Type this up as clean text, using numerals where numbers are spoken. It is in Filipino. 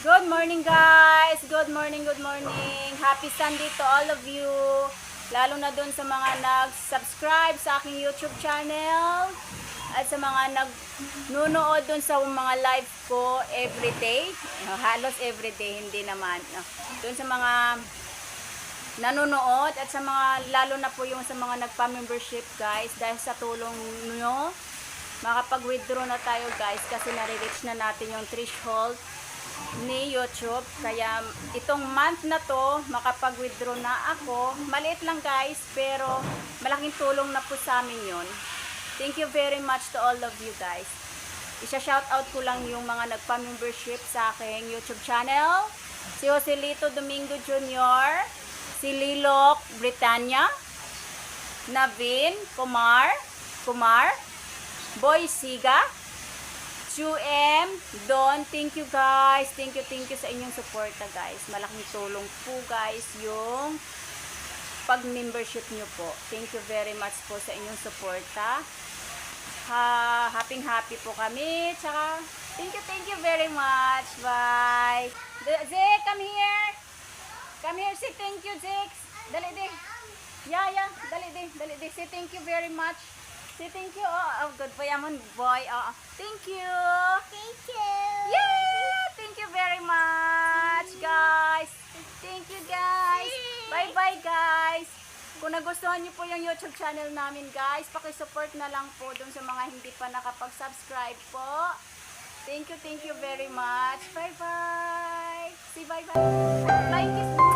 Good morning guys! Good morning, good morning! Happy Sunday to all of you! Lalo na dun sa mga nag-subscribe sa aking YouTube channel at sa mga nag-nunood dun sa mga live ko everyday. Halos everyday, hindi naman. Dun sa mga nanonood at sa mga, lalo na po yung sa mga nagpa-membership guys, dahil sa tulong nyo, makapag-withdraw na tayo guys kasi nare-reach na natin yung threshold ni YouTube. Kaya itong month na to makapag-withdraw na ako. Maliit lang guys, pero malaking tulong na po sa amin yun. Thank you very much to all of you guys. Isa-shoutout ko lang yung mga nagpa-membership sa aking YouTube channel. Si Joselito Domingo Jr., si Lilok Britannia, Navin Kumar, Boy Siga, 2M, Don, thank you guys. Thank you sa inyong suporta guys. Malaking tulong po guys yung pag-membership nyo po. Thank you very much po sa inyong suporta. Happy po kami. Tsaka, thank you very much. Bye. Zek, come here. Come here, say thank you, Zek. Dali di. Yeah, dali di. Say thank you very much. Say thank you. Oh, good for yaman, boy. Thank you. Thank you. Yeah, thank you very much, guys. Thank you, guys. Bye-bye, guys. Kung nagustuhan niyo po yung YouTube channel namin, guys, paki-support na lang po dun sa mga hindi pa nakapag-subscribe po. Thank you very much. Bye-bye. Say bye-bye. Flying kiss.